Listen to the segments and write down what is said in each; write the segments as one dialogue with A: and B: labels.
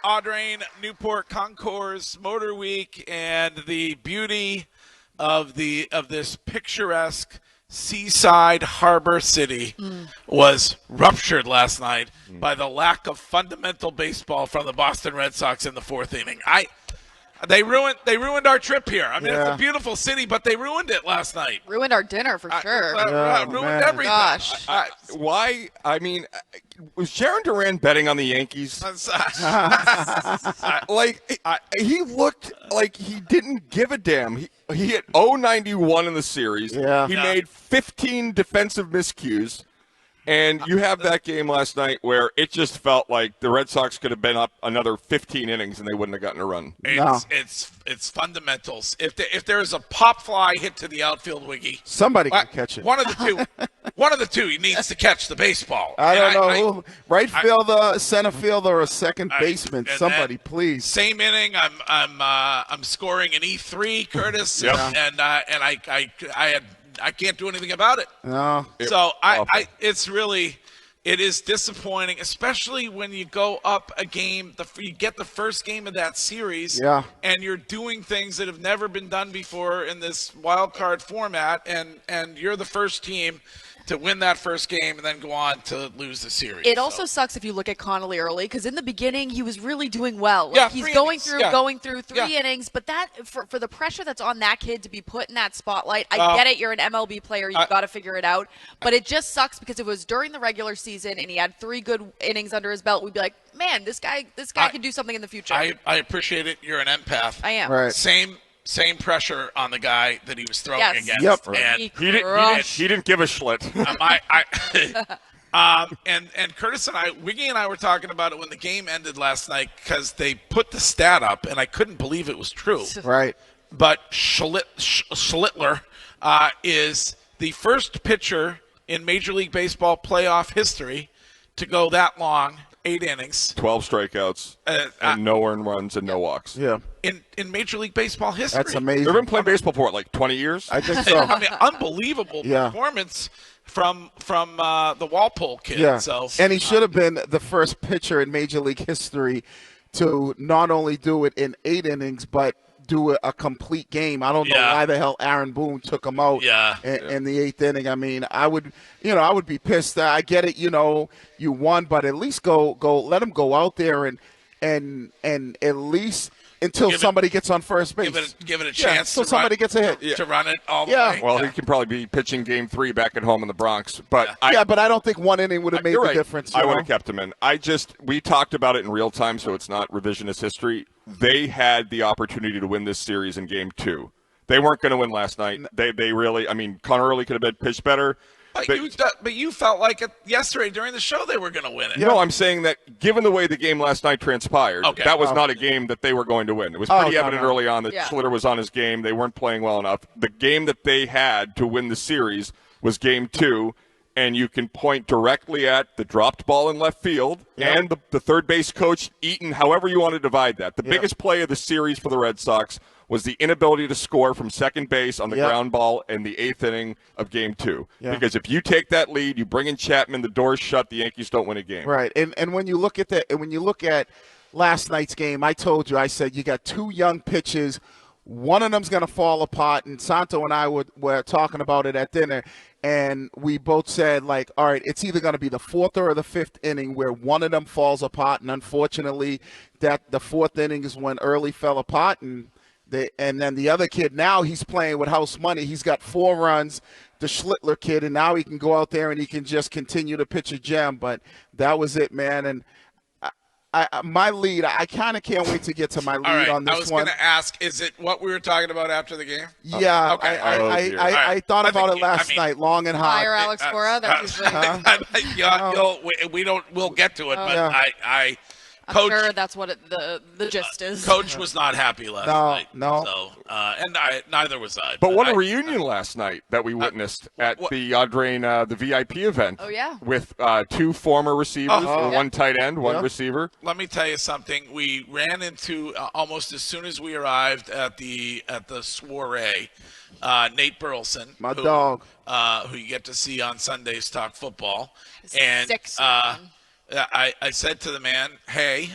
A: Audrain, Newport, Concours, Motor Week, and the beauty of this picturesque seaside harbor city was ruptured last night by the lack of fundamental baseball from the Boston Red Sox in the fourth inning. They ruined our trip here. I mean, it's a beautiful city, but they ruined it last night.
B: Ruined our dinner for sure.
A: Ruined everything.
B: Gosh.
C: Why? I mean, was Jaron Duran betting on the Yankees? He looked like he didn't give a damn. He hit 091 in the series.
D: Yeah.
C: He made 15 defensive miscues. And you have that game last night where it just felt like the Red Sox could have been up another 15 innings and they wouldn't have gotten a run.
A: It's fundamentals. If there is a pop fly hit to the outfield, Wiggy,
D: somebody can catch it.
A: One of the two needs to catch the baseball.
D: I don't know who. Right fielder, center fielder, or second baseman. Somebody, please.
A: Same inning. I'm scoring an E3, Curtis, and I can't do anything about it.
D: No.
A: So it is disappointing, especially when you go up a game, you get the first game of that series, and you're doing things that have never been done before in this wild card format, and you're the first team to win that first game and then go on to lose the series.
B: It also sucks if you look at Connolly early, because in the beginning he was really doing well. He's going through three innings, but that for the pressure that's on that kid to be put in that spotlight, I get it. You're an MLB player, you've got to figure it out. But it just sucks because it was during the regular season and he had 3 good innings under his belt. We'd be like, man, this guy can do something in the future.
A: I appreciate it. You're an empath.
B: I am.
D: Right.
A: Same pressure on the guy that he was throwing against.
D: Yep.
A: And
C: he didn't give a schlit.
A: And Curtis and Wiggy and I were talking about it when the game ended last night because they put the stat up, and I couldn't believe it was true.
D: Right.
A: But Schlitter is the first pitcher in Major League Baseball playoff history to go that long, 8 innings.
C: 12 strikeouts, and no earned runs and no walks.
D: Yeah.
A: In Major League Baseball history.
D: That's amazing.
C: They've been playing baseball for, 20 years?
D: I think so.
A: I mean, unbelievable performance from the Walpole kid.
D: Yeah.
A: So,
D: and he should have been the first pitcher in Major League history to not only do it in 8 innings, but do a complete game. I don't know why the hell Aaron Boone took him out in the 8th inning. I mean, I would be pissed. I get it, you won, but at least go let him go out there and at least until somebody gets on first base.
A: Give it a chance
D: so somebody gets a hit.
A: To run it all the way.
C: Well, he can probably be pitching game 3 back at home in the Bronx. But
D: but I don't think 1 inning would have made the difference.
C: I would have kept him in. We talked about it in real time, so it's not revisionist history. They had the opportunity to win this series in game 2. They weren't going to win last night. They really, Connor Early could have been pitched better.
A: But you felt like it yesterday during the show they were going to win it.
C: No, I'm saying that given the way the game last night transpired, that was not a game that they were going to win. It was pretty evident early on that Schlitter was on his game. They weren't playing well enough. The game that they had to win the series was game 2, and you can point directly at the dropped ball in left field and the third base coach, Eaton, however you want to divide that. The biggest play of the series for the Red Sox was the inability to score from second base on the ground ball in the 8th inning of Game 2. Yeah. Because if you take that lead, you bring in Chapman, the door's shut, the Yankees don't win a game.
D: Right, and when you look at last night's game, I told you, I said you got 2 young pitches. One of them's going to fall apart, and Santo and I were talking about it at dinner, and we both said, all right, it's either going to be the 4th or the 5th inning where one of them falls apart, and unfortunately, that the 4th inning is when Early fell apart, and then the other kid, now he's playing with house money. He's got 4 runs, the Schlitter kid, and now he can go out there and he can just continue to pitch a gem. But that was it, man. And my lead, I kind of can't wait to get to my lead on this one.
A: I was going to ask, is it what we were talking about after the game?
D: Yeah,
A: okay.
D: I thought about it last night, long and hard.
B: Fire Alex Cora. That's
A: we'll get to it, but
B: I'm sure that's what the gist is.
A: Coach was not happy last night.
D: No.
A: So, neither was I.
C: But what a reunion last night that we witnessed at the Audrain, the VIP event.
B: Oh, yeah.
C: With 2 former receivers, 1 tight end, 1 receiver.
A: Let me tell you something. We ran into, almost as soon as we arrived at the soiree, Nate Burleson.
D: My dog.
A: Who you get to see on Sundays Talk Football.
B: And
A: I said to the man, hey,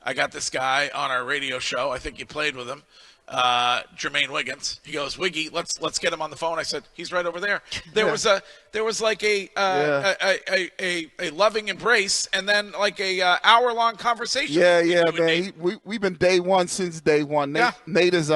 A: I got this guy on our radio show. I think you played with him. Jermaine Wiggins. He goes, Wiggy, let's get him on the phone. I said, he's right over there. There was like a loving embrace, and then like a hour-long conversation.
D: Yeah, man. We've been day one since day one. Nate is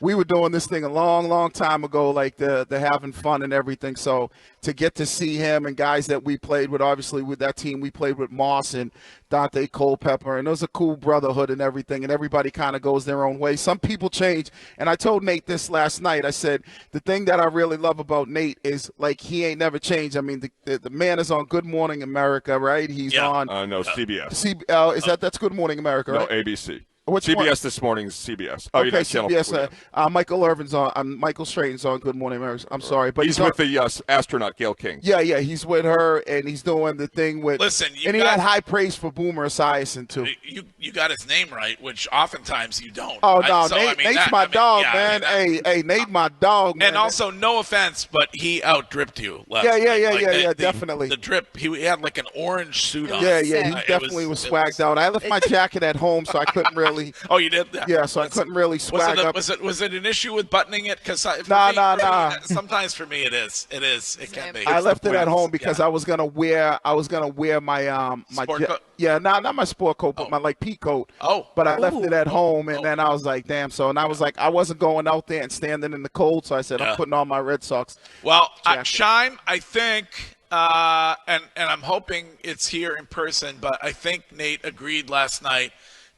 D: we were doing this thing a long time ago, like the having fun and everything. So to get to see him and guys that we played with, obviously with that team, we played with Moss and Dante Culpepper, and it was a cool brotherhood and everything, and everybody kind of goes their own way. Some people change, and I told Nate this last night. I said, the thing that I really love about Nate is, like, he ain't never changed. I mean, the man is on Good Morning America, right? He's on
C: no, CBS.
D: That's Good Morning America, right?
C: No, ABC.
D: Which
C: CBS
D: one?
C: This morning's CBS.
D: Oh, okay, CBS. Michael Irvin's on. Michael Strahan's on Good Morning America. I'm sorry, but
C: he's with the astronaut Gail King.
D: Yeah, he's with her, and he's doing the thing with.
A: Listen,
D: and he had high praise for Boomer Esiason too.
A: You got his name right, which oftentimes you don't.
D: Oh no, Nate's my dog, man. Hey, Nate, my dog, man.
A: And also, no offense, but he outdripped you.
D: Yeah, definitely.
A: The drip, he had like an orange suit on.
D: Yeah, he definitely was swagged out. I left my jacket at home, so I couldn't really.
A: Oh, you did?
D: Yeah, so I couldn't really swag up.
A: Was it an issue with buttoning it? Because sometimes for me it is. It can be.
D: I left it at home because I was gonna wear my my
A: sport coat?
D: Not my sport coat, but my like pea coat.
A: Oh.
D: But I left it at home, and then I was like, damn. So, and I was like, I wasn't going out there and standing in the cold, so I said, I'm putting on my Red Sox.
A: Well, Shime, I think. And I'm hoping it's here in person, but I think Nate agreed last night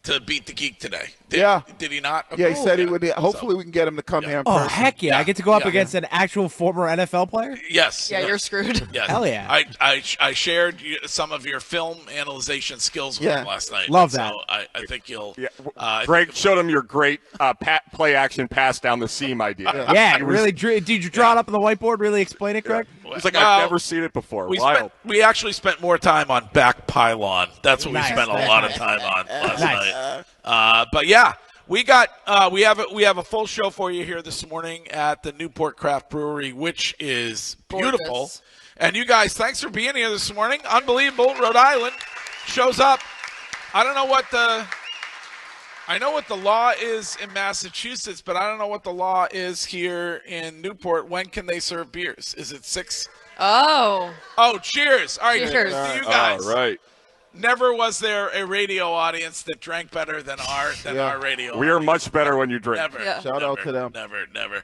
A: to beat the Geek today. Did he not?
D: Yeah, he said he would. Hopefully we can get him to come here in person.
E: Oh, heck yeah. I get to go up against an actual former NFL player?
A: Yes.
B: Yeah, you're screwed.
A: Yes.
E: Hell yeah.
A: I shared some of your film analyzation skills with him last night.
E: Love that.
A: So I think you'll.
C: Greg showed him your great play action pass down the seam idea.
E: Yeah, really. Did you draw it up on the whiteboard? Really explain it, Greg?
C: He's like, I've never seen it before.
A: We actually spent more time on back pylon. That's what we spent a lot of time on last night. But yeah, we have a full show for you here this morning at the Newport Craft Brewery, which is beautiful. Gorgeous. And you guys, thanks for being here this morning. Unbelievable. Rhode Island shows up. I don't know what I know what the law is in Massachusetts, but I don't know what the law is here in Newport. When can they serve beers? Is it 6? Oh, cheers. All right, cheers to you guys.
C: All right.
A: Never was there a radio audience that drank better than our radio.
C: We are much better when you drink.
D: Shout out to them.
A: Never.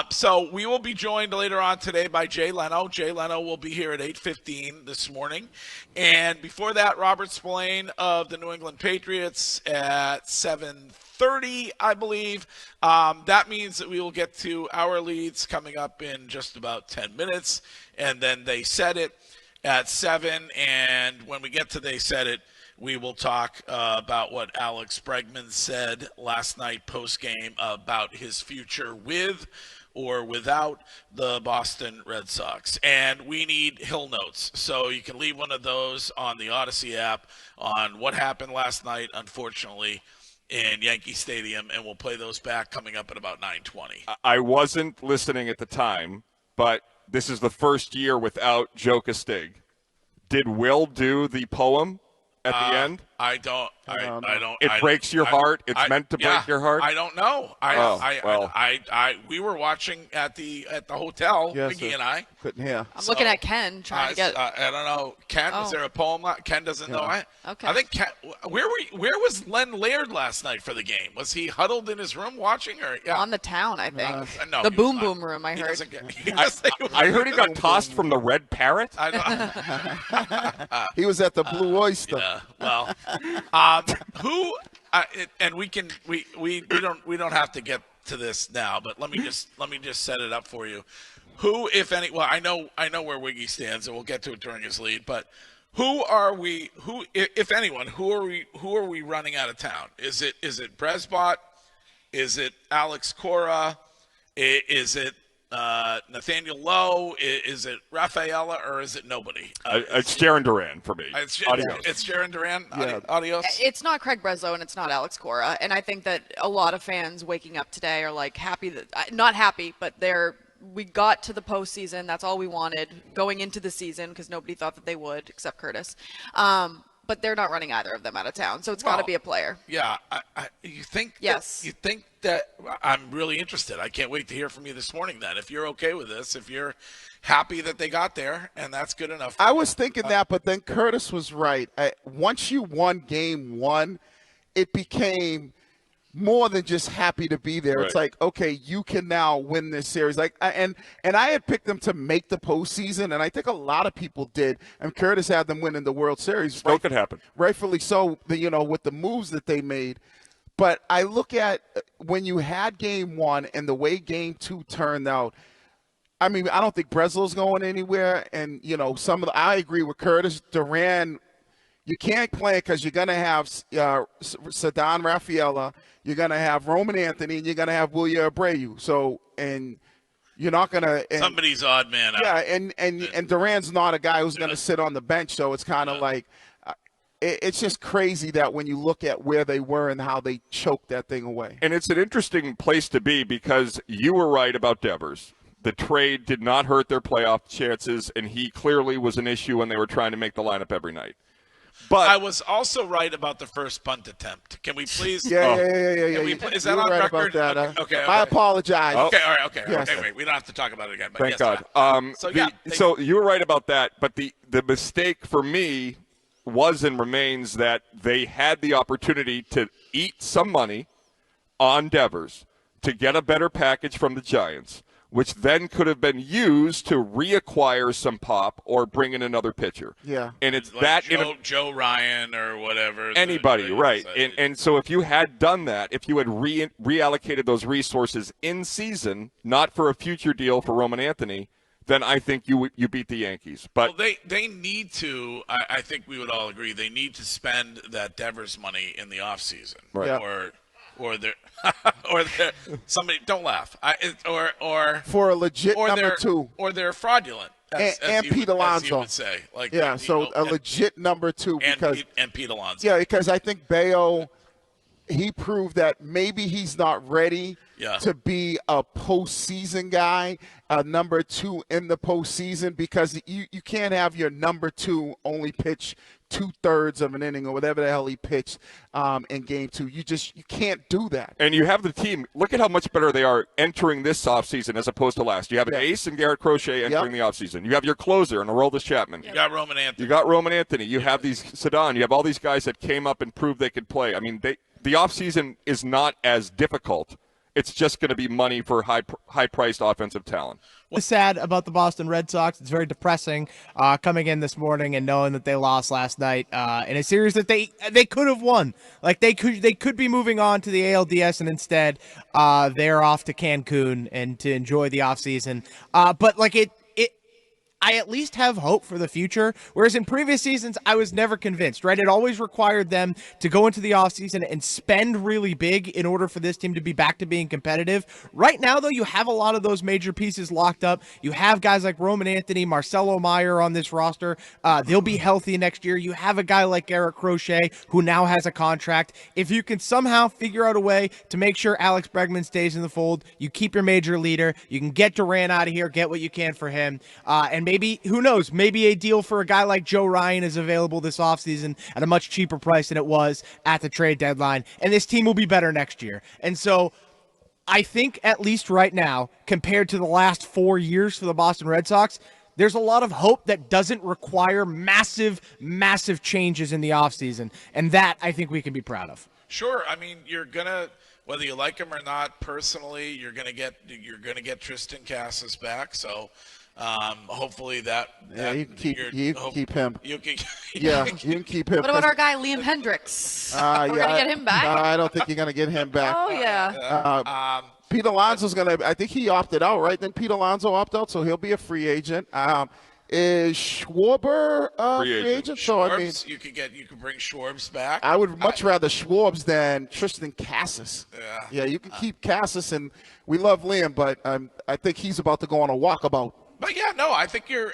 A: So we will be joined later on today by Jay Leno. Jay Leno will be here at 8:15 this morning. And before that, Robert Spillane of the New England Patriots at 7:30, I believe. That means that we will get to our leads coming up in just about 10 minutes. And then They Said It at 7, and when we get to They Said It, we will talk about what Alex Bregman said last night post-game about his future with or without the Boston Red Sox. And we need Hill Notes, so you can leave one of those on the Odyssey app on what happened last night, unfortunately, in Yankee Stadium, and we'll play those back coming up at about 9:20.
C: I wasn't listening at the time, but this is the first year without Joe Castig. Did Will do the poem at the end?
A: I don't.
C: It breaks your heart. It's meant to break your heart.
A: I don't know. We were watching at the hotel, Mickey and I.
D: Couldn't hear.
B: I'm looking at Ken trying to get.
A: I don't know. Ken, is there a poem? Ken doesn't know it.
B: Okay.
A: I think Ken. Where was Len Laird last night for the game? Was he huddled in his room watching, or
B: on the town? I think.
A: No,
B: the boom room. I heard.
C: I heard he got tossed from the Red Parrot.
D: He was at the Blue Oyster.
A: Yeah, well, and we don't have to get to this now, but let me just set it up for you. Who, if any, well, I know where Wiggy stands, and we'll get to it during his lead, but who are we? Who, if anyone, who are we running out of town? Is it Bresbot? Is it Alex Cora? Is it Nathaniel Lowe? Is it Rafaela, or is it nobody?
C: It's Jaron Duran for me.
A: It's Jaron Duran.
D: Yeah.
A: Adios.
B: It's not Craig Breslow and it's not Alex Cora, and I think that a lot of fans waking up today are like happy that not happy, but we got to the postseason. That's all we wanted going into the season because nobody thought that they would, except Curtis. But but they're not running either of them out of town, so it's got to be a player.
A: Yeah, you think?
B: Yes.
A: You think that? I'm really interested. I can't wait to hear from you this morning. Then, if you're okay with this, if you're happy that they got there, and that's good enough.
D: I was thinking that, but then Curtis was right. Once you won game one, it became more than just happy to be there. Right. It's like, okay, you can now win this series. Like, and I had picked them to make the postseason, and I think a lot of people did. And Curtis had them winning the World Series.
C: Still could happen.
D: Rightfully so, with the moves that they made. But I look at when you had game one and the way game two turned out. I mean, I don't think Breslow's going anywhere. And, I agree with Curtis. Duran, you can't play it because you're going to have Ceddanne Rafaela, you're going to have Roman Anthony, and you're going to have William Abreu. So, and you're not going to –
A: somebody's odd man out.
D: Yeah, and Duran's not a guy who's going to sit on the bench. So it's kind of like it's just crazy that when you look at where they were and how they choked that thing away.
C: And it's an interesting place to be because you were right about Devers. The trade did not hurt their playoff chances, and he clearly was an issue when they were trying to make the lineup every night. But
A: I was also right about the first punt attempt. Can we please?
D: Yeah.
A: Is that on
D: right
A: record?
D: About that,
A: okay.
D: I apologize.
A: Okay, all right, okay.
D: Yes.
A: Okay, wait. We don't have to talk about it again. But
C: Thank
A: yes,
C: God. So you were right about that, but the mistake for me was and remains that they had the opportunity to eat some money on Devers to get a better package from the Giants, which then could have been used to reacquire some pop or bring in another pitcher.
D: Yeah.
C: And it's
A: like Joe Ryan or whatever.
C: Anybody, right. And so if you had done that, if you had reallocated those resources in season, not for a future deal for Roman Anthony, then I think you beat the Yankees. But
A: they need to, I think we would all agree, they need to spend that Devers money in the offseason.
C: Right.
D: Yeah.
A: Or somebody don't laugh. Or
D: for a legit number two,
A: or they're fraudulent.
D: And Pete Alonso,
A: as you would say, like
D: a legit number two because
A: Pete Alonso.
D: Yeah, because I think Bayo, he proved that maybe he's not ready to be a postseason guy, a number two in the postseason, because you can't have your number two only pitch 2/3 of an inning or whatever the hell he pitched in game two. You can't do that.
C: And you have the team. Look at how much better they are entering this offseason as opposed to last. You have an ace and Garrett Crochet entering the offseason. You have your closer and Aroldis Chapman.
A: You got Roman Anthony.
C: You have these Ceddanne. You have all these guys that came up and proved they could play. I mean, the offseason is not as difficult. It's just going to be money for high-priced offensive talent.
E: What's sad about the Boston Red Sox? It's very depressing coming in this morning and knowing that they lost last night in a series that they could have won. Like they could be moving on to the ALDS, and instead they're off to Cancun and to enjoy the offseason. But like I at least have hope for the future, whereas in previous seasons, I was never convinced, right? It always required them to go into the offseason and spend really big in order for this team to be back to being competitive. Right now, though, you have a lot of those major pieces locked up. You have guys like Roman Anthony, Marcelo Meyer on this roster. They'll be healthy next year. You have a guy like Garrett Crochet, who now has a contract. If you can somehow figure out a way to make sure Alex Bregman stays in the fold, you keep your major leader, you can get Duran out of here, get what you can for him, and maybe, who knows, maybe a deal for a guy like Joe Ryan is available this offseason at a much cheaper price than it was at the trade deadline, and this team will be better next year. And so I think at least right now, compared to the last 4 years for the Boston Red Sox, there's a lot of hope that doesn't require massive changes in the offseason, and that I think we can be proud of.
A: Sure. I mean, you're going to, whether you like him or not personally, you're going to get Tristan Casas back, so hopefully
D: you can keep him.
A: You can
D: keep him.
B: What about our guy Liam Hendricks? We're gonna get him back.
D: I don't think you're gonna get him back.
B: Oh yeah.
D: Pete Alonso's I think he opted out, right? Then Pete Alonso opted out, so he'll be a free agent. Is Schwarber free agent?
A: Schwarbs,
D: So I mean,
A: you could bring Schwarbs back.
D: I would much rather Schwarbs than Tristan Casas.
A: Yeah,
D: you can keep Casas, and we love Liam, but I think he's about to go on a walkabout.
A: But yeah, no, I think you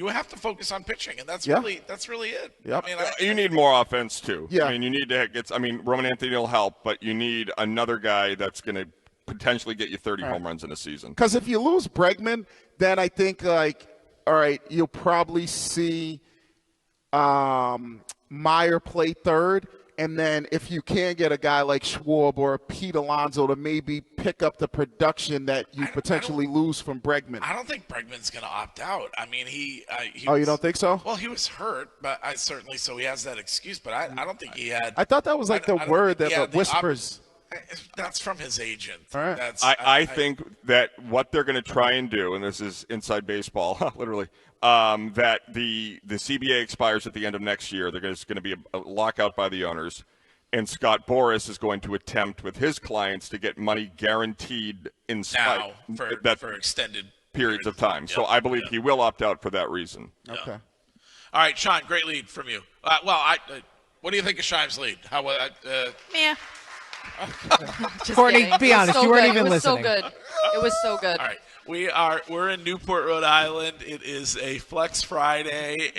A: have to focus on pitching, and that's really it.
D: Yep.
A: I mean,
C: you need more offense too.
D: Yeah.
C: I mean, you need to get. I mean, Roman Anthony will help, but you need another guy that's going to potentially get you 30 home runs in a season.
D: Because if you lose Bregman, then I think all right, you'll probably see Meyer play third. And then if you can get a guy like Schwarb or Pete Alonso to maybe pick up the production that you potentially lose from Bregman.
A: I don't think Bregman's going to opt out. I mean, he
D: you don't think so?
A: Well, he was hurt, but so he has that excuse. But I don't think he had.
D: I thought that was like the word that whispers.
A: That's from his agent.
D: All right.
C: I think that what they're going to try and do, and this is inside baseball, literally, that the CBA expires at the end of next year. There's going to be a lockout by the owners, and Scott Boras is going to attempt with his clients to get money guaranteed in
A: for extended
C: periods of time. So I believe he will opt out for that reason.
D: Okay.
A: All right, Sean, great lead from you. What do you think of Shime's lead? How?
B: Meh.
E: Courtney, be honest, you weren't even listening.
B: It was so good.
A: All right, we're in Newport, Rhode Island. It is a Flex Friday.